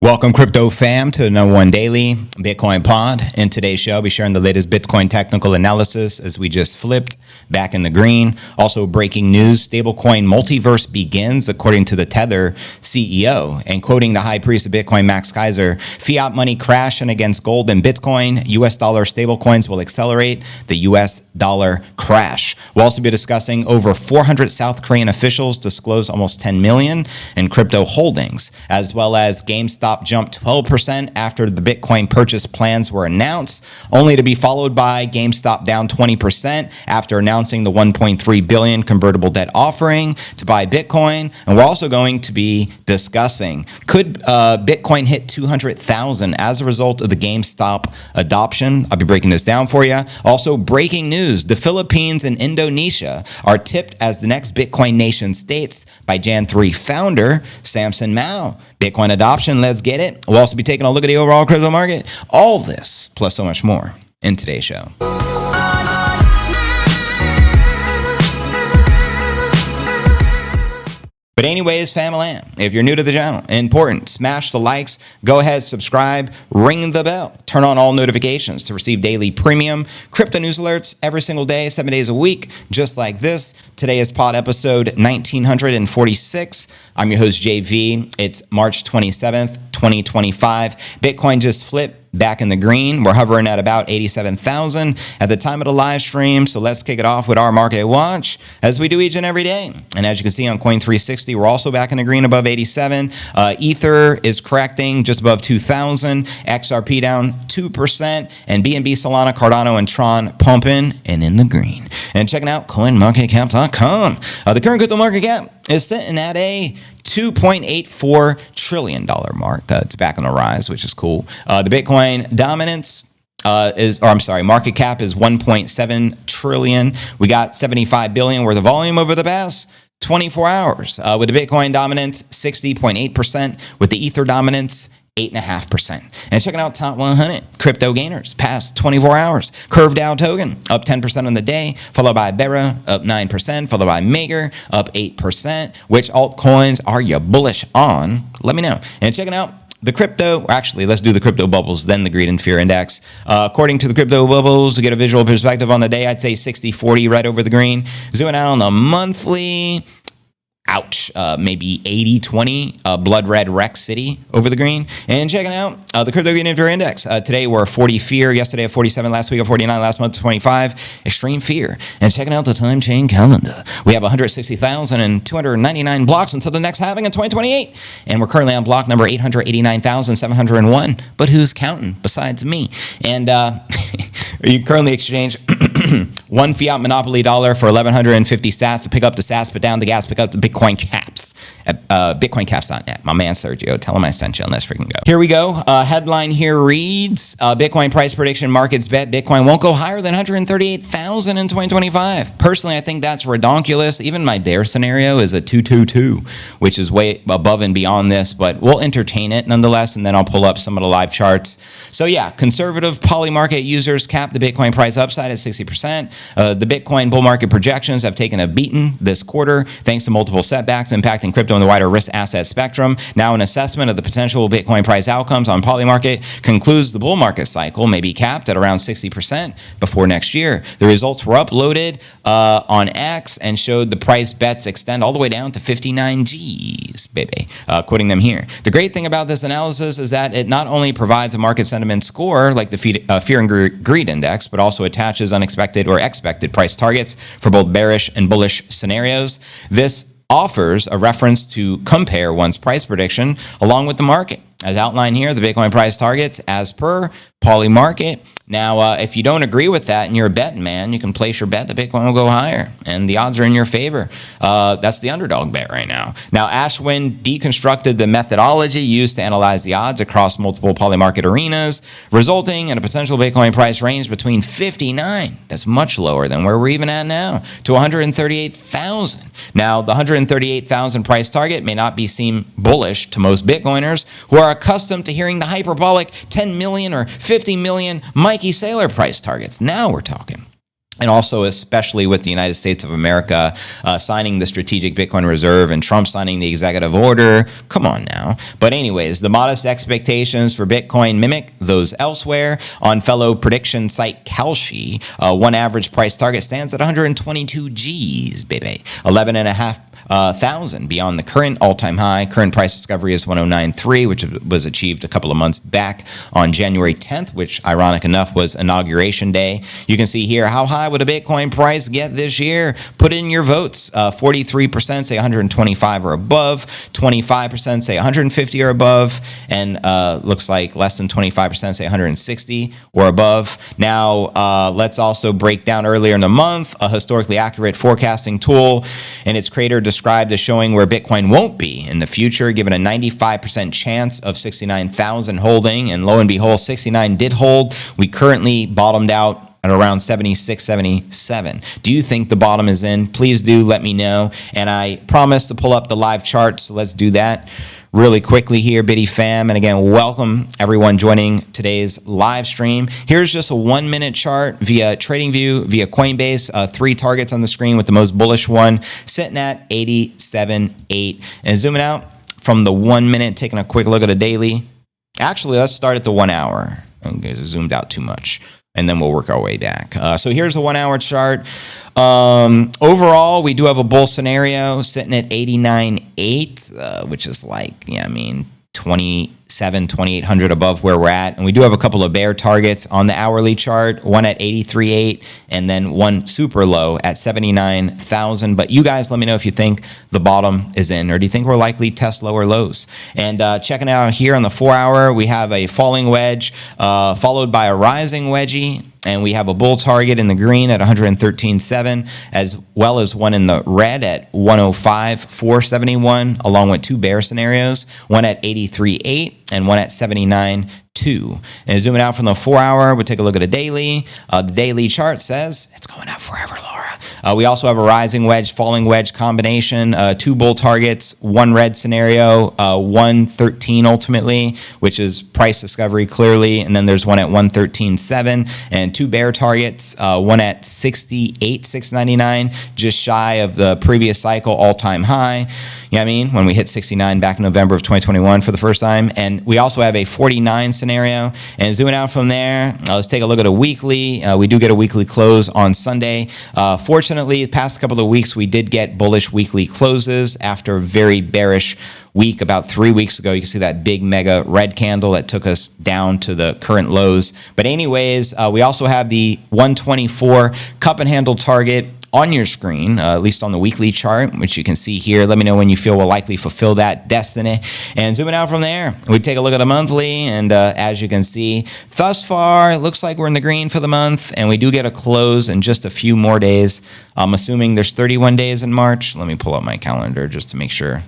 Welcome, crypto fam, to the #1 daily Bitcoin pod. In today's show, I'll be sharing the latest Bitcoin technical analysis as we just flipped back in the green. Also, breaking news: stablecoin multiverse begins, according to the Tether CEO. And quoting the high priest of Bitcoin, Max Kaiser, fiat money crashing against gold and Bitcoin. US dollar stablecoins will accelerate the US dollar crash. We'll also be discussing over 400 South Korean officials disclose almost 10 million in crypto holdings, as well as GameStop jumped 12% after the Bitcoin purchase plans were announced, only to be followed by GameStop down 20% after announcing the $1.3 billion convertible debt offering to buy Bitcoin. And we're also going to be discussing, could Bitcoin hit 200,000 as a result of the GameStop adoption? I'll be breaking this down for you. Also, breaking news: the Philippines and Indonesia are tipped as the next Bitcoin nation states by Jan 3 founder Samson Mow. Bitcoin adoption, let's get it. We'll also be taking a look at the overall crypto market. All this, plus so much more, in today's show. But anyways, family, if you're new to the channel, important, smash the likes, go ahead, subscribe, ring the bell, turn on all notifications to receive daily premium crypto news alerts every single day, 7 days a week, just like this. Today is pod episode 1946. I'm your host, JV. It's March 27th, 2025. Bitcoin just flipped back in the green. We're hovering at about 87,000 at the time of the live stream. So let's kick it off with our market watch, as we do each and every day. And as you can see on Coin360, we're also back in the green above 87. Ether is correcting just above 2,000. XRP down 2%. And BNB, Solana, Cardano, and Tron pumping and in the green. And checking out CoinMarketCap.com. The current crypto market cap is sitting at a $2.84 trillion mark. It's back on the rise, which is cool. The Bitcoin dominance market cap is 1.7 trillion. We got 75 billion worth of volume over the past 24 hours. With the Bitcoin dominance, 60.8%. With the Ether dominance, 8.5%. And checking out top 100 crypto gainers past 24 hours. Curve Dow token up 10% on the day, followed by Bera up 9%, followed by Maker up 8%. Which altcoins are you bullish on? Let me know. And checking out the crypto, actually, let's do the crypto bubbles, then the greed and fear index. According to the crypto bubbles, to get a visual perspective on the day, I'd say 60-40 right over the green. Zooming out on the monthly, ouch, maybe 80-20, blood red Rex City over the green. And checking out the crypto greed and fear index. Today we're 40 fear, yesterday at 47, last week at 49, last month 25, extreme fear. And checking out the time chain calendar. We have 160,299 blocks until the next halving in 2028. And we're currently on block number 889,701. But who's counting besides me? And you currently exchange one fiat monopoly dollar for 1,150 sats to pick up the sats, put down the gas, pick up the Bitcoin caps at bitcoincaps.net. My man Sergio, tell him I sent you, and let's freaking go. Here we go. Headline here reads, Bitcoin price prediction markets bet Bitcoin won't go higher than 138,000 in 2025. Personally, I think that's redonkulous. Even my bear scenario is a 222, which is way above and beyond this, but we'll entertain it nonetheless, and then I'll pull up some of the live charts. So yeah, conservative poly market users cap the Bitcoin price upside at 60%. The Bitcoin bull market projections have taken a beating this quarter thanks to multiple setbacks impacting crypto and the wider risk asset spectrum. Now an assessment of the potential Bitcoin price outcomes on Polymarket concludes the bull market cycle may be capped at around 60% before next year. The results were uploaded on X and showed the price bets extend all the way down to 59 G's, baby. Quoting them here. The great thing about this analysis is that it not only provides a market sentiment score like the fear and greed index, but also attaches unexpected or expected price targets for both bearish and bullish scenarios. This offers a reference to compare one's price prediction along with the market. As outlined here, the Bitcoin price targets as per Polymarket. Now, if you don't agree with that and you're a betting man, you can place your bet that Bitcoin will go higher, and the odds are in your favor. That's the underdog bet right now. Now, Ashwin deconstructed the methodology used to analyze the odds across multiple Polymarket arenas, resulting in a potential Bitcoin price range between 59, that's much lower than where we're even at now, to 138,000. Now, the 138,000 price target may not be seen bullish to most Bitcoiners who are accustomed to hearing the hyperbolic 10 million or 50 million Mikey Saylor price targets. Now we're talking. And also, especially with the United States of America signing the strategic Bitcoin reserve and Trump signing the executive order. Come on now. But anyways, the modest expectations for Bitcoin mimic those elsewhere. On fellow prediction site Kalshi, one average price target stands at 122 G's, baby. 11.5 thousand beyond the current all-time high. Current price discovery is 109.3, which was achieved a couple of months back on January 10th, which ironic enough was inauguration day. You can see here how high would a Bitcoin price get this year. Put in your votes. 43% say 125 or above, 25% say 150 or above, and looks like less than 25% say 160 or above. Now let's also break down earlier in the month a historically accurate forecasting tool and its creator described as showing where Bitcoin won't be in the future, given a 95% chance of 69,000 holding, and lo and behold, 69 did hold. We currently bottomed out at around 76, 77. Do you think the bottom is in? Please do let me know. And I promise to pull up the live chart, so let's do that really quickly here, Biddy fam. And again, welcome everyone joining today's live stream. Here's just a 1 minute chart via TradingView, via Coinbase, 3 targets on the screen with the most bullish one sitting at 87.8. And zooming out from the 1 minute, taking a quick look at a daily. Actually, let's start at the 1 hour. Okay, zoomed out too much. And then we'll work our way back. So here's a 1 hour chart. Overall, we do have a bull scenario sitting at 89.8, which is like, 2,800 above where we're at. And we do have a couple of bear targets on the hourly chart, one at 83.8 and then one super low at 79,000. But you guys let me know if you think the bottom is in, or do you think we're likely test lower lows? And checking out here on the 4 hour, we have a falling wedge followed by a rising wedgie. And we have a bull target in the green at 113.7, as well as one in the red at 105.471, along with 2 bear scenarios, one at 83.8 and one at 79.2. And zooming out from the 4 hour, we'll take a look at a daily. The daily chart says it's going up forever, Laura. We also have a rising wedge, falling wedge combination, 2 bull targets, 1 red scenario, 113 ultimately, which is price discovery clearly. And then there's one at 113.7 and 2 bear targets, one at 68.699, just shy of the previous cycle all-time high. You know what I mean? When we hit 69 back in November of 2021 for the first time. And we also have a 49 scenario. And zooming out from there, let's take a look at a weekly. We do get a weekly close on Sunday. Fortunately, the past couple of weeks, we did get bullish weekly closes after a very bearish week about 3 weeks ago. You can see that big mega red candle that took us down to the current lows. But anyways, we also have the 124 cup and handle target on your screen, at least on the weekly chart, which you can see here. Let me know when you feel will likely fulfill that destiny. And zooming out from there, we take a look at a monthly, and as you can see, thus far, it looks like we're in the green for the month, and we do get a close in just a few more days. I'm assuming there's 31 days in March. Let me pull up my calendar just to make sure.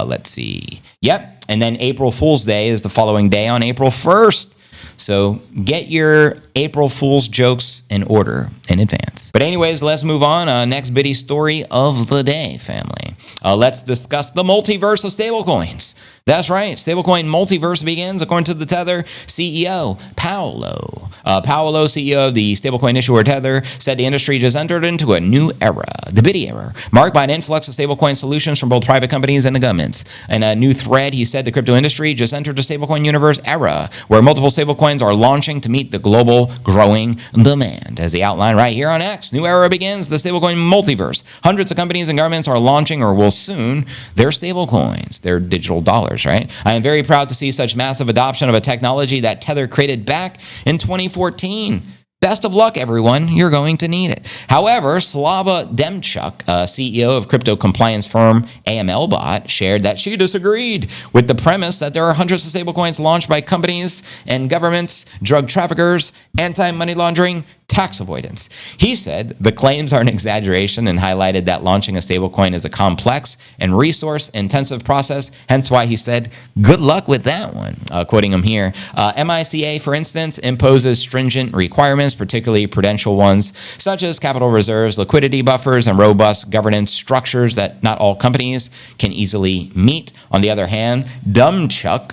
Let's see. Yep, and then April Fool's Day is the following day on April 1st. So get your April Fool's jokes in order in advance. But anyways, let's move on. Next bitty story of the day, family. Let's discuss the multiverse of stablecoins. That's right. Stablecoin multiverse begins, according to the Tether CEO, Paolo. Paolo, CEO of the stablecoin issuer Tether, said the industry just entered into a new era, the bitty era, marked by an influx of stablecoin solutions from both private companies and the governments. In a new thread, he said the crypto industry just entered the stablecoin universe era, where multiple stablecoins are launching to meet the global growing demand. As he outlined right here on X, new era begins, the stablecoin multiverse. Hundreds of companies and governments are launching or will soon their stablecoins, their digital dollars, right? I am very proud to see such massive adoption of a technology that Tether created back in 2014. Best of luck, everyone. You're going to need it. However, Slava Demchuk, CEO of crypto compliance firm AMLBot, shared that she disagreed with the premise that there are hundreds of stablecoins launched by companies and governments, drug traffickers, anti-money laundering, tax avoidance. He said the claims are an exaggeration and highlighted that launching a stablecoin is a complex and resource-intensive process, hence why he said, good luck with that one. Quoting him here, MICA, for instance, imposes stringent requirements, particularly prudential ones, such as capital reserves, liquidity buffers, and robust governance structures that not all companies can easily meet. On the other hand, Demchuk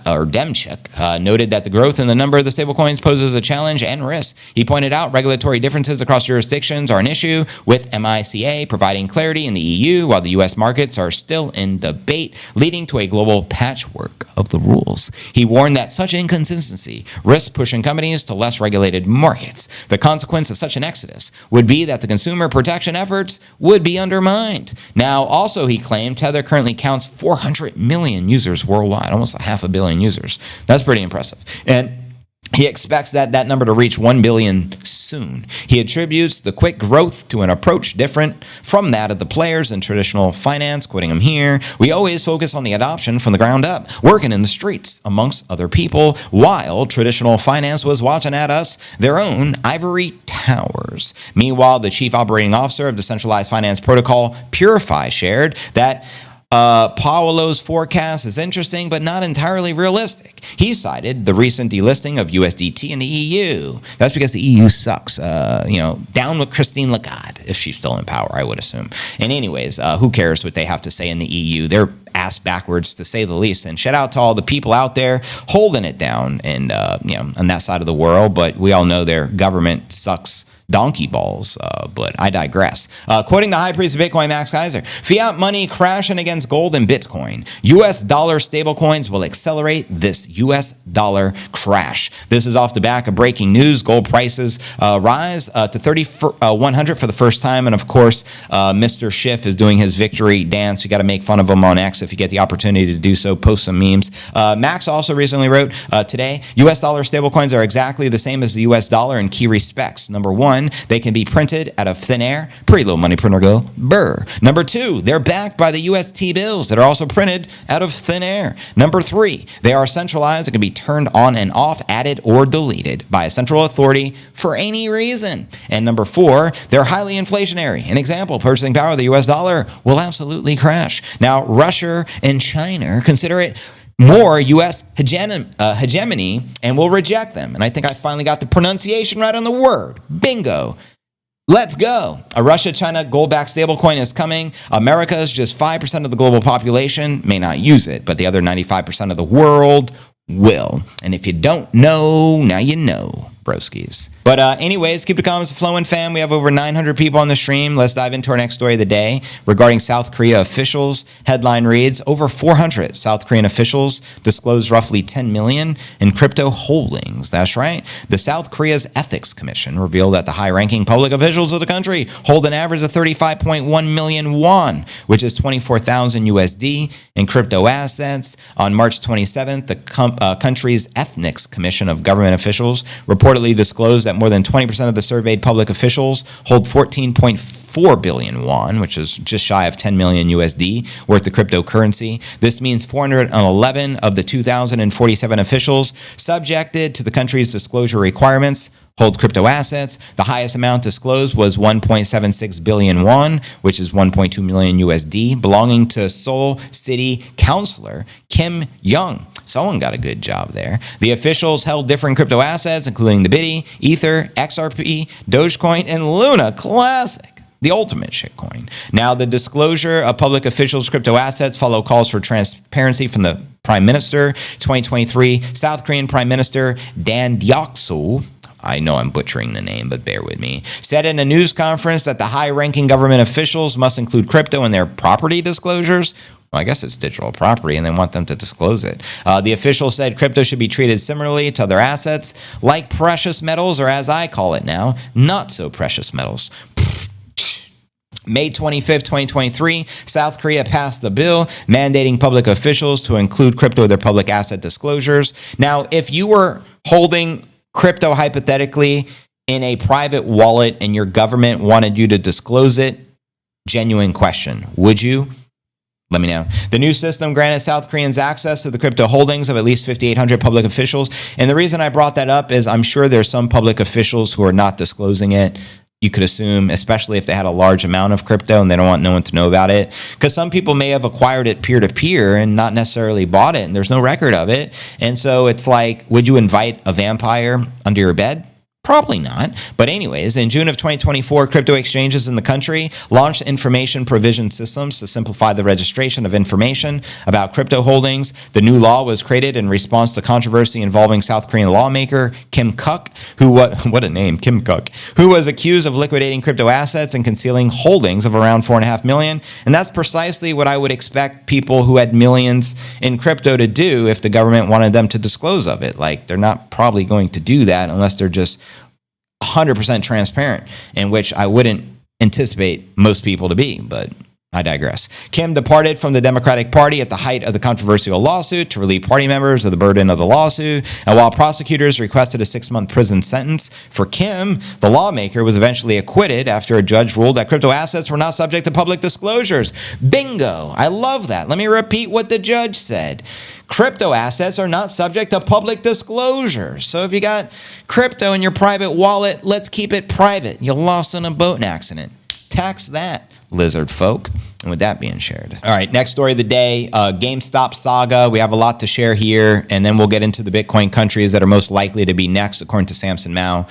noted that the growth in the number of the stablecoins poses a challenge and risk. He pointed out regulatory regulatory differences across jurisdictions are an issue, with MICA providing clarity in the EU while the US markets are still in debate, leading to a global patchwork of the rules. He warned that such inconsistency risks pushing companies to less regulated markets. The consequence of such an exodus would be that the consumer protection efforts would be undermined. Now, also, he claimed Tether currently counts 400 million users worldwide, almost a half a billion users. That's pretty impressive. And he expects that number to reach 1 billion soon. He attributes the quick growth to an approach different from that of the players in traditional finance, quoting him here. We always focus on the adoption from the ground up, working in the streets amongst other people, while traditional finance was watching at us their own ivory towers. Meanwhile, the chief operating officer of decentralized finance protocol, Purify, shared that Paolo's forecast is interesting, but not entirely realistic. He cited the recent delisting of USDT in the EU. That's because the EU sucks. Down with Christine Lagarde, if she's still in power, I would assume. And anyways, who cares what they have to say in the EU? They're ass backwards, to say the least. And shout out to all the people out there holding it down and on that side of the world. But we all know their government sucks donkey balls, but I digress. Quoting the high priest of Bitcoin, Max Kaiser, fiat money crashing against gold and Bitcoin. U.S. dollar stablecoins will accelerate this U.S. dollar crash. This is off the back of breaking news. Gold prices rise to 3,100 for the first time. And of course, Mr. Schiff is doing his victory dance. You got to make fun of him on X if you get the opportunity to do so. Post some memes. Max also recently wrote, today, U.S. dollar stablecoins are exactly the same as the U.S. dollar in key respects. Number one, they can be printed out of thin air. Pretty little money printer go. Burr. Number two, they're backed by the US T-bills that are also printed out of thin air. Number three, they are centralized and can be turned on and off, added or deleted by a central authority for any reason. And number four, they're highly inflationary. An example, purchasing power of the US dollar will absolutely crash. Now, Russia and China consider it more U.S. hegemony and will reject them. And I think I finally got the pronunciation right on the word. Bingo. Let's go. A Russia-China gold-backed stablecoin is coming. America is just 5% of the global population, may not use it, but the other 95% of the world will. And if you don't know, now you know, broskies. But anyways, keep the comments flowing, fam. We have over 900 people on the stream. Let's dive into our next story of the day regarding South Korea officials. Headline reads, over 400 South Korean officials disclosed roughly 10 million in crypto holdings. That's right. The South Korea's Ethics Commission revealed that the high-ranking public officials of the country hold an average of 35.1 million won, which is 24,000 USD in crypto assets. On March 27th, the country's Ethics Commission of government officials reportedly disclosed that more than 20% of the surveyed public officials hold 14.4 billion won, which is just shy of 10 million USD worth of cryptocurrency. This means 411 of the 2,047 officials subjected to the country's disclosure requirements hold crypto assets. The highest amount disclosed was 1.76 billion won, which is 1.2 million USD, belonging to Seoul City Councilor Kim Young. Someone got a good job there. The officials held different crypto assets, including the Biddy, Ether, XRP, Dogecoin, and Luna Classic, the ultimate shitcoin. Now, the disclosure of public officials' crypto assets follow calls for transparency from the Prime Minister. 2023 South Korean Prime Minister Dan Dyok-soo, I know I'm butchering the name, but bear with me, said in a news conference that the high-ranking government officials must include crypto in their property disclosures. Well, I guess it's digital property, and they want them to disclose it. The official said crypto should be treated similarly to other assets, like precious metals, or as I call it now, not so precious metals. May 25th, 2023, South Korea passed the bill mandating public officials to include crypto in their public asset disclosures. Now, if you were holding crypto hypothetically in a private wallet and your government wanted you to disclose it, genuine question, would you? Let me know. The new system granted South Koreans access to the crypto holdings of at least 5,800 public officials. And the reason I brought that up is I'm sure there's some public officials who are not disclosing it. You could assume, especially if they had a large amount of crypto and they don't want no one to know about it. Because some people may have acquired it peer-to-peer and not necessarily bought it, and there's no record of it. And so it's like, would you invite a vampire under your bed? Probably not. But anyways, in June of 2024, crypto exchanges in the country launched information provision systems to simplify the registration of information about crypto holdings. The new law was created in response to controversy involving South Korean lawmaker Kim Kuk, what a name, Kim Kuk, who was accused of liquidating crypto assets and concealing holdings of around 4.5 million. And that's precisely what I would expect people who had millions in crypto to do if the government wanted them to disclose of it. Like, they're not probably going to do that unless they're just 100% transparent, in which I wouldn't anticipate most people to be, but I digress. Kim departed from the Democratic Party at the height of the controversial lawsuit to relieve party members of the burden of the lawsuit. And while prosecutors requested a 6-month prison sentence for Kim, the lawmaker was eventually acquitted after a judge ruled that crypto assets were not subject to public disclosures. Bingo! I love that. Let me repeat what the judge said. Crypto assets are not subject to public disclosure. So if you got crypto in your private wallet, let's keep it private. You lost in a boat accident. Tax that, lizard folk. And with that being shared. All right, next story of the day, GameStop saga. We have a lot to share here, and then we'll get into the Bitcoin countries that are most likely to be next, according to Samson Mow,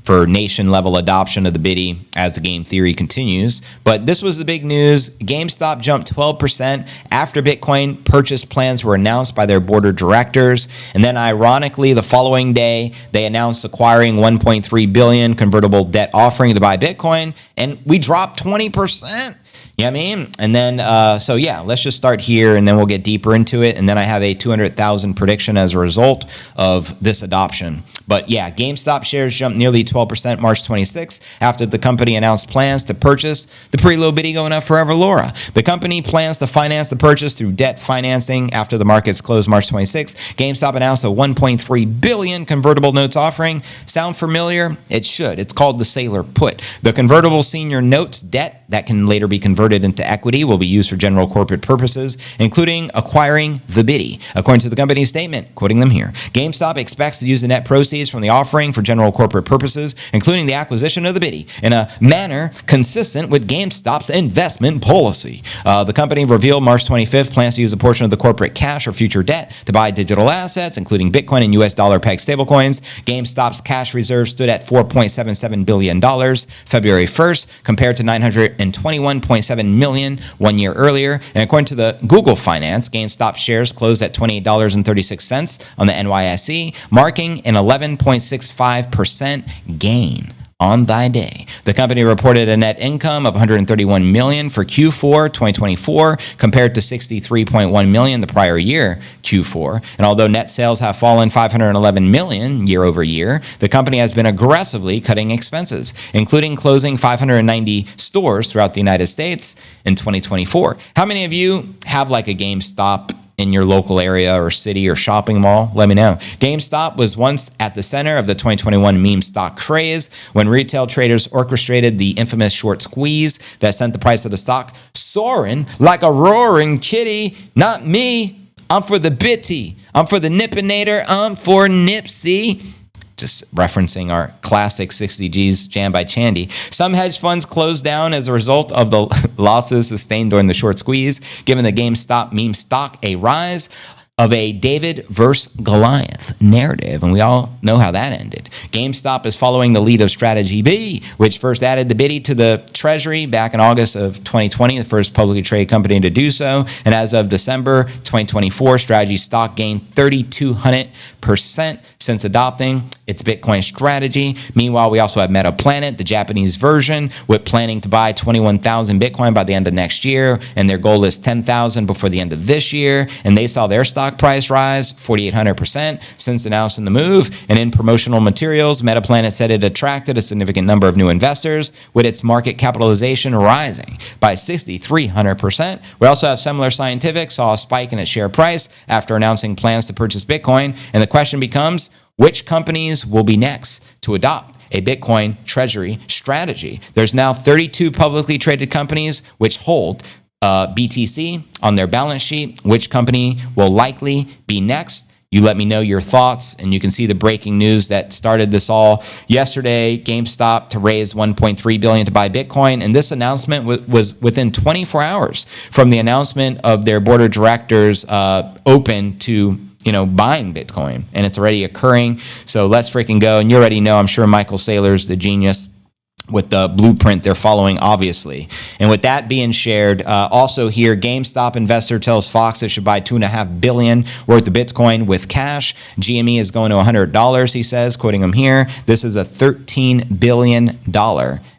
for nation-level adoption of the Biddy as the game theory continues. But this was the big news. GameStop jumped 12% after Bitcoin purchase plans were announced by their board of directors. And then ironically, the following day, they announced acquiring $1.3 billion convertible debt offering to buy Bitcoin, and we dropped 20%. You know what I mean? And then, so yeah, let's just start here and then we'll get deeper into it. And then I have a 200,000 prediction as a result of this adoption. But yeah, GameStop shares jumped nearly 12% March 26th after the company announced plans to purchase the pretty little bitty going up forever Laura. The company plans to finance the purchase through debt financing after the markets closed March 26th. GameStop announced a $1.3 billion convertible notes offering. Sound familiar? It should. It's called the Sailor Put. The convertible senior notes debt that can later be converted into equity will be used for general corporate purposes, including acquiring the Biddy. According to the company's statement, quoting them here, GameStop expects to use the net proceeds from the offering for general corporate purposes, including the acquisition of the Biddy, in a manner consistent with GameStop's investment policy. The company revealed March 25th plans to use a portion of the corporate cash or future debt to buy digital assets, including Bitcoin and US dollar pegged stablecoins. GameStop's cash reserves stood at $4.77 billion February 1st, compared to $921.7 million 1 year earlier. And according to the Google Finance, GameStop shares closed at $28.36 on the NYSE, marking an 11.65% gain on thy day. The company reported a net income of $131 million for Q4 2024 compared to $63.1 million the prior year Q4. And although net sales have fallen $511 million year over year, the company has been aggressively cutting expenses, including closing 590 stores throughout the United States in 2024. How many of you have like a GameStop in your local area or city or shopping mall? Let me know. GameStop was once at the center of the 2021 meme stock craze when retail traders orchestrated the infamous short squeeze that sent the price of the stock soaring like a roaring kitty. Not me. I'm for the bitty. I'm for the nippinator. I'm for Nipsey. Just referencing our classic 60 G's jam by Chandy. Some hedge funds closed down as a result of the losses sustained during the short squeeze, giving the GameStop meme stock a rise of a David versus Goliath narrative, and we all know how that ended. GameStop is following the lead of Strategy B, which first added the Biddy to the treasury back in August of 2020, the first publicly traded company to do so. And as of December 2024, Strategy stock gained 3,200% since adopting its Bitcoin strategy. Meanwhile, we also have MetaPlanet, the Japanese version, with planning to buy 21,000 Bitcoin by the end of next year, and their goal is 10,000 before the end of this year. And they saw their stock price rise 4,800% since announcing the move. And in promotional materials, MetaPlanet said it attracted a significant number of new investors, with its market capitalization rising by 6,300%. We also have Similar Scientific saw a spike in its share price after announcing plans to purchase Bitcoin. And the question becomes, which companies will be next to adopt a Bitcoin treasury strategy? There's now 32 publicly traded companies which hold BTC on their balance sheet. Which company will likely be next? You let me know your thoughts, and you can see the breaking news that started this all yesterday. GameStop to raise $1.3 billion to buy Bitcoin, and this announcement was within 24 hours from the announcement of their board of directors open to buying Bitcoin, and it's already occurring. So let's freaking go. And you already know, I'm sure Michael Saylor's the genius with the blueprint they're following, obviously. And with that being shared, also here, GameStop investor tells Fox it should buy $2.5 billion worth of Bitcoin with cash. GME is going to $100, he says, quoting him here. This is a $13 billion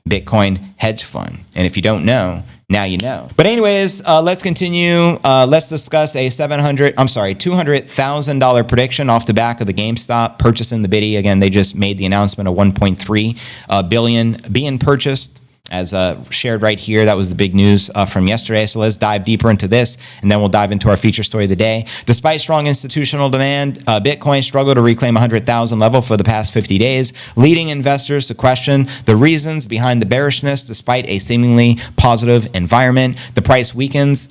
Bitcoin hedge fund. And if you don't know, now you know. But anyways, let's continue. Let's discuss a $200,000 prediction off the back of the GameStop purchasing the biddy. Again, they just made the announcement of 1.3 billion being purchased. As shared right here, that was the big news from yesterday. So let's dive deeper into this, and then we'll dive into our feature story of the day. Despite strong institutional demand, Bitcoin struggled to reclaim 100,000 level for the past 50 days, leading investors to question the reasons behind the bearishness. Despite a seemingly positive environment, the price weakness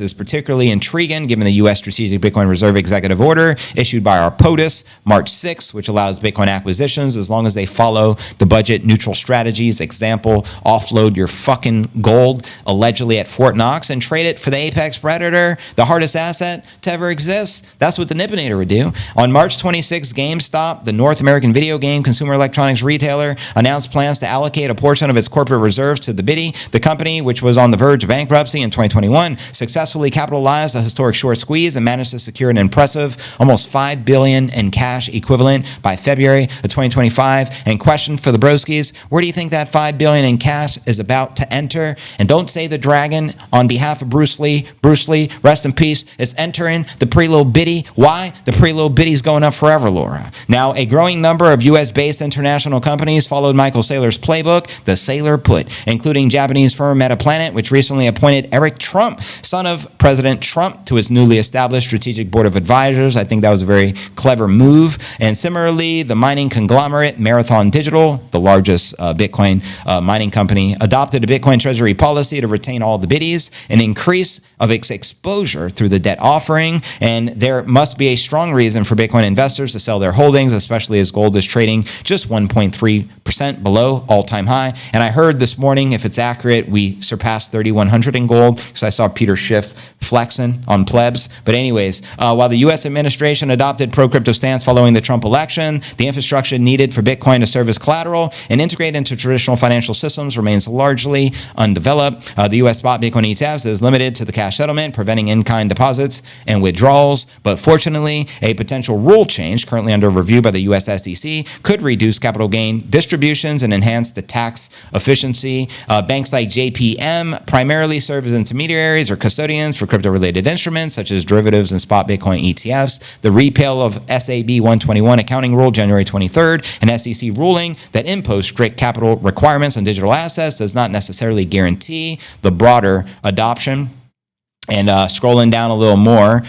is particularly intriguing given the U.S. Strategic Bitcoin Reserve Executive Order issued by our POTUS March 6, which allows Bitcoin acquisitions as long as they follow the budget neutral strategies. Example, offload your fucking gold allegedly at Fort Knox and trade it for the apex predator, the hardest asset to ever exist. That's what the Nippinator would do. On March 26, GameStop, the North American video game consumer electronics retailer, announced plans to allocate a portion of its corporate reserves to the biddy. The company, which was on the verge of bankruptcy in 2021, successfully capitalized a historic short squeeze and managed to secure an impressive almost $5 billion in cash equivalent by February of 2025. And question for the broskies, where do you think that $5 billion in cash is about to enter? And don't say the dragon on behalf of Bruce Lee. Bruce Lee, rest in peace, is entering the preload biddy. Why? The preload biddy is going up forever, Laura. Now, a growing number of U.S.-based international companies followed Michael Saylor's playbook, the Saylor Put, including Japanese firm Metaplanet, which recently appointed Eric Trump, son of President Trump, to its newly established strategic board of advisors. I think that was a very clever move. And similarly, the mining conglomerate Marathon Digital, the largest Bitcoin mining company, adopted a Bitcoin treasury policy to retain all the biddies, an increase of its exposure through the debt offering. And there must be a strong reason for Bitcoin investors to sell their holdings, especially as gold is trading just 1.3% below all-time high. And I heard this morning, if it's accurate, we surpassed 3,100 in gold, because I saw Peter Schiff flexing on plebs. But anyways, while the U.S. administration adopted pro-crypto stance following the Trump election, the infrastructure needed for Bitcoin to serve as collateral and integrate into traditional financial systems remains largely undeveloped. The U.S. spot Bitcoin ETFs is limited to the cash settlement, preventing in-kind deposits and withdrawals. But fortunately, a potential rule change currently under review by the U.S. SEC could reduce capital gain distributions and enhance the tax efficiency. Banks like JPM primarily serve as intermediaries or custodians for crypto-related instruments such as derivatives and spot Bitcoin ETFs. The repeal of SAB 121 accounting rule January 23rd, an SEC ruling that imposed strict capital requirements on digital assets, does not necessarily guarantee the broader adoption. And scrolling down a little more,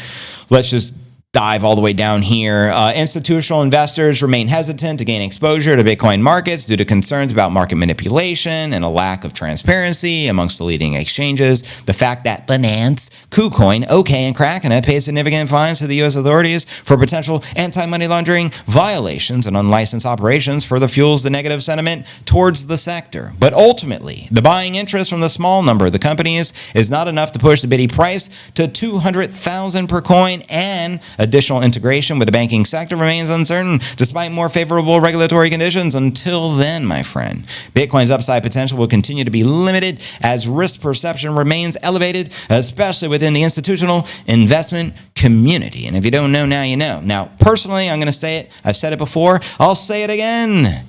let's just dive all the way down here. Institutional investors remain hesitant to gain exposure to Bitcoin markets due to concerns about market manipulation and a lack of transparency amongst the leading exchanges. The fact that Binance, KuCoin, OK, and Kraken have paid significant fines to the U.S. authorities for potential anti-money laundering violations and unlicensed operations further fuels the negative sentiment towards the sector. But ultimately, the buying interest from the small number of the companies is not enough to push the biddy price to $200,000 per coin, and additional integration with the banking sector remains uncertain despite more favorable regulatory conditions. Until then, my friend, Bitcoin's upside potential will continue to be limited as risk perception remains elevated, especially within the institutional investment community. And if you don't know, now you know. Now, personally, I'm going to say it. I've said it before. I'll say it again.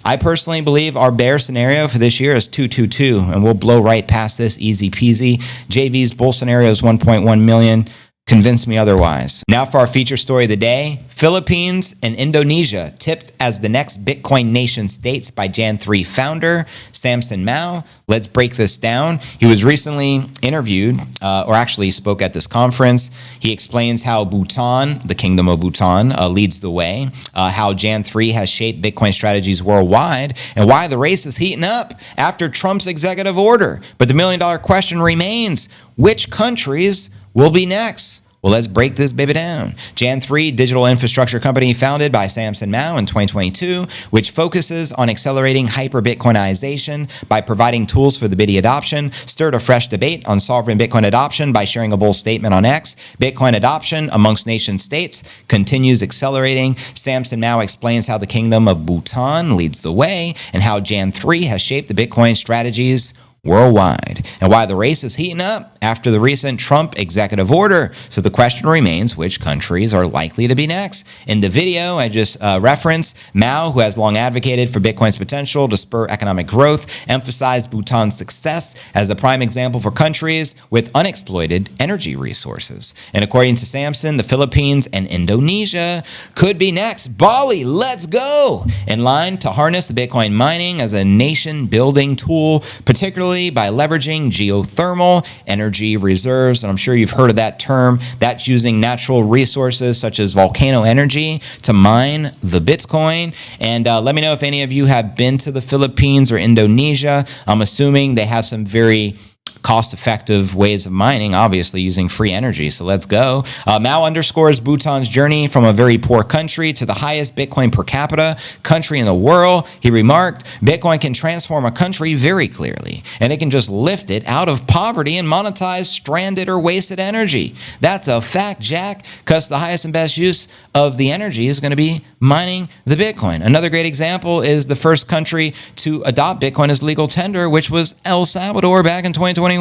I personally believe our bear scenario for this year is 222, and we'll blow right past this easy peasy. JV's bull scenario is 1.1 million. Convince me otherwise. Now for our feature story of the day. Philippines and Indonesia tipped as the next Bitcoin nation states by Jan 3 founder Samson Mow. Let's break this down. He was recently interviewed, or actually spoke at this conference. He explains how Bhutan, the kingdom of Bhutan, leads the way, how Jan 3 has shaped Bitcoin strategies worldwide, and why the race is heating up after Trump's executive order. But the million-dollar question remains, which countries will be next? Well, let's break this baby down. Jan 3, digital infrastructure company founded by Samson Mow in 2022, which focuses on accelerating hyper-Bitcoinization by providing tools for the Bitcoin adoption, stirred a fresh debate on sovereign Bitcoin adoption by sharing a bold statement on X. Bitcoin adoption amongst nation states continues accelerating. Samson Mow explains how the kingdom of Bhutan leads the way and how Jan 3 has shaped the Bitcoin strategies worldwide, and why the race is heating up after the recent Trump executive order. So the question remains, which countries are likely to be next? In the video I just referenced, Mao, who has long advocated for Bitcoin's potential to spur economic growth, emphasized Bhutan's success as a prime example for countries with unexploited energy resources. And according to Samson, the Philippines and Indonesia could be next. Bali, let's go! In line to harness the Bitcoin mining as a nation-building tool, particularly by leveraging geothermal energy reserves. And I'm sure you've heard of that term. That's using natural resources such as volcano energy to mine the Bitcoin. And let me know if any of you have been to the Philippines or Indonesia. I'm assuming they have some very cost-effective ways of mining, obviously using free energy. So let's go. Mao underscores Bhutan's journey from a very poor country to the highest Bitcoin per capita country in the world. He remarked, Bitcoin can transform a country very clearly, and it can just lift it out of poverty and monetize stranded or wasted energy. That's a fact, Jack, because the highest and best use of the energy is going to be mining the Bitcoin. Another great example is the first country to adopt Bitcoin as legal tender, which was El Salvador back in 2021.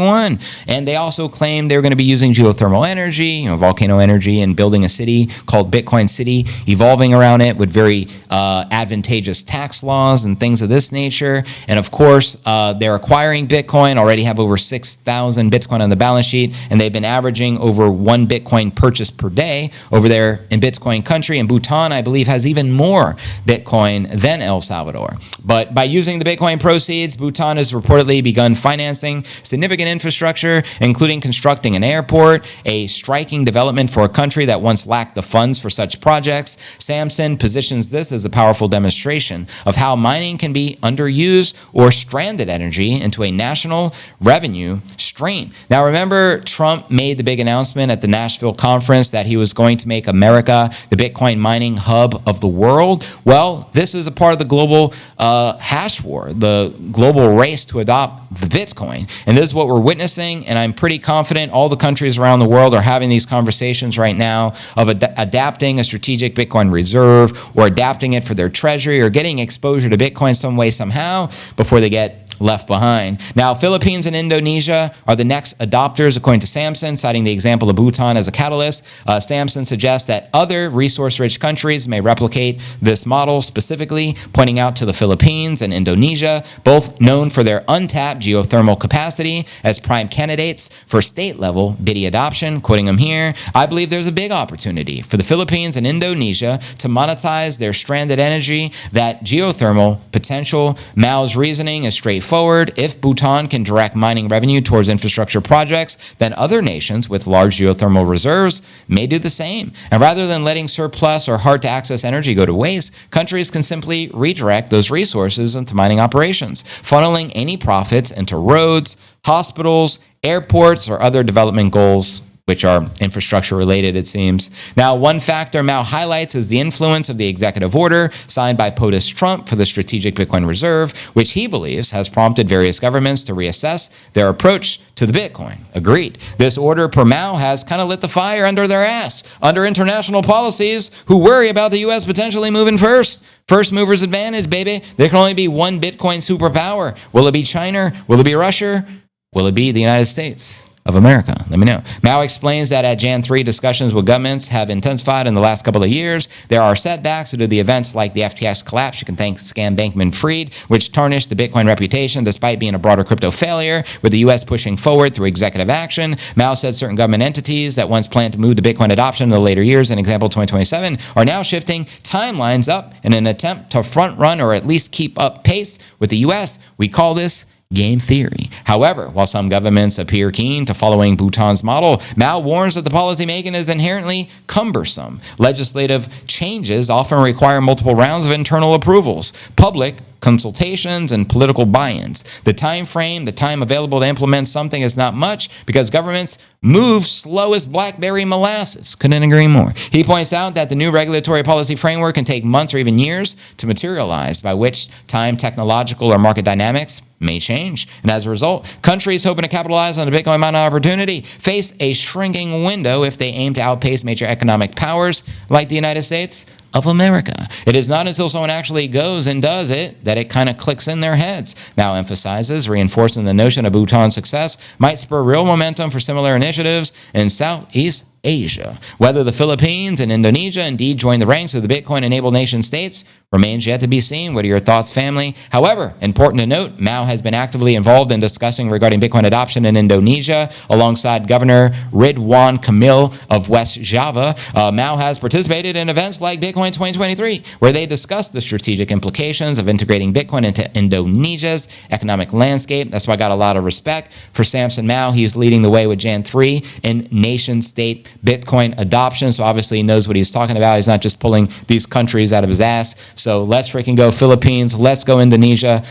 And they also claimed they were going to be using geothermal energy, volcano energy, and building a city called Bitcoin City, evolving around it with very advantageous tax laws and things of this nature. And of course, they're acquiring Bitcoin, already have over 6,000 Bitcoin on the balance sheet, and they've been averaging over 1 Bitcoin purchase per day over there in Bitcoin country. And Bhutan, I believe, has even more Bitcoin than El Salvador. But by using the Bitcoin proceeds, Bhutan has reportedly begun financing significant infrastructure, including constructing an airport, a striking development for a country that once lacked the funds for such projects. Samson positions this as a powerful demonstration of how mining can be underused or stranded energy into a national revenue stream. Now, remember, Trump made the big announcement at the Nashville conference that he was going to make America the Bitcoin mining hub of the world. Well, this is a part of the global hash war, the global race to adopt the Bitcoin. And this is what we're witnessing, and I'm pretty confident all the countries around the world are having these conversations right now of adapting a strategic Bitcoin reserve or adapting it for their treasury or getting exposure to Bitcoin some way, somehow, before they get left behind. Now, Philippines and Indonesia are the next adopters, according to Samson, citing the example of Bhutan as a catalyst. Samson suggests that other resource-rich countries may replicate this model, specifically pointing out to the Philippines and Indonesia, both known for their untapped geothermal capacity, as prime candidates for state-level Bitcoin adoption. Quoting him here, I believe there's a big opportunity for the Philippines and Indonesia to monetize their stranded energy, that geothermal potential. Mao's reasoning is straightforward. If Bhutan can direct mining revenue towards infrastructure projects, then other nations with large geothermal reserves may do the same. And rather than letting surplus or hard-to-access energy go to waste, countries can simply redirect those resources into mining operations, funneling any profits into roads, hospitals, airports, or other development goals, which are infrastructure related, it seems. Now, one factor Mao highlights is the influence of the executive order signed by POTUS Trump for the Strategic Bitcoin Reserve, which he believes has prompted various governments to reassess their approach to the Bitcoin. Agreed. This order, per Mao, has kind of lit the fire under their ass, under international policies who worry about the U.S. potentially moving first. First mover's advantage, baby. There can only be one Bitcoin superpower. Will it be China? Will it be Russia? Will it be the United States of America? Let me know. Mao explains that at Jan 3, discussions with governments have intensified in the last couple of years. There are setbacks due to the events like the FTX collapse. You can thank Sam Bankman-Fried, which tarnished the Bitcoin reputation despite being a broader crypto failure, with the U.S. pushing forward through executive action. Mao said certain government entities that once planned to move to Bitcoin adoption in the later years, in example 2027, are now shifting timelines up in an attempt to front run or at least keep up pace with the U.S. We call this game theory. However, while some governments appear keen to following Bhutan's model, Mao warns that the policymaking is inherently cumbersome. Legislative changes often require multiple rounds of internal approvals, public consultations, and political buy-ins. The time frame, the time available to implement something is not much because governments move slow as blackberry molasses. Couldn't agree more. He points out that the new regulatory policy framework can take months or even years to materialize, by which time technological or market dynamics may change. And as a result, countries hoping to capitalize on the Bitcoin mining opportunity face a shrinking window if they aim to outpace major economic powers like the United States of America. It is not until someone actually goes and does it that it kind of clicks in their heads. Mao emphasizes reinforcing the notion of Bhutan's success might spur real momentum for similar initiatives in Southeast Asia. Whether the Philippines and Indonesia indeed join the ranks of the Bitcoin-enabled nation states remains yet to be seen. What are your thoughts, family? However, important to note, Mao has been actively involved in discussing regarding Bitcoin adoption in Indonesia alongside Governor Ridwan Kamil of West Java. Mao has participated in events like Bitcoin 2023, where they discussed the strategic implications of integrating Bitcoin into Indonesia's economic landscape. That's why I got a lot of respect for Samson Mow. He's leading the way with Jan 3 in nation-state Bitcoin adoption, so obviously he knows what he's talking about. He's not just pulling these countries out of his ass. So let's freaking go Philippines. Let's go Indonesia.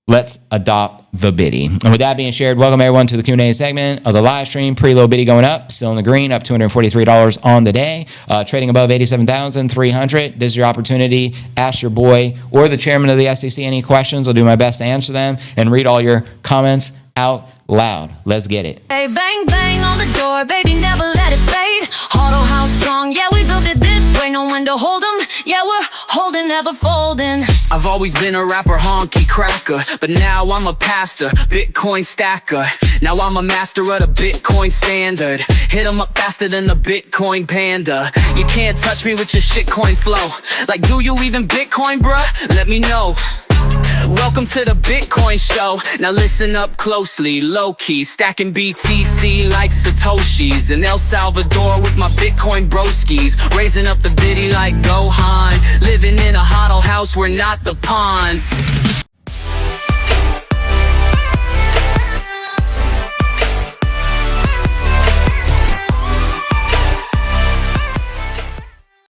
Let's adopt the biddy. And with that being shared, welcome everyone to the Q&A segment of the live stream. Pre-low biddy going up, still in the green, up $243 on the day, trading above 87,300. This is your opportunity. Ask your boy or the chairman of the SEC any questions. I'll do my best to answer them and read all your comments out loud. Let's get it. Hey, bang, bang on the door, baby, never let it fade. Auto house strong, yeah, we built it this way. No one to hold 'em, yeah, we're holding, never folding. I've always been a rapper, honky cracker, but now I'm a pastor, Bitcoin stacker. Now I'm a master of the Bitcoin standard. Hit 'em up faster than the Bitcoin panda. You can't touch me with your shitcoin flow. Like, do you even Bitcoin, bruh? Let me know. Welcome to the Bitcoin show. Now listen up closely, low-key, stacking BTC like Satoshis. In El Salvador with my Bitcoin broskies, raising up the biddy like Gohan. Living in a hodl house, we're not the pawns.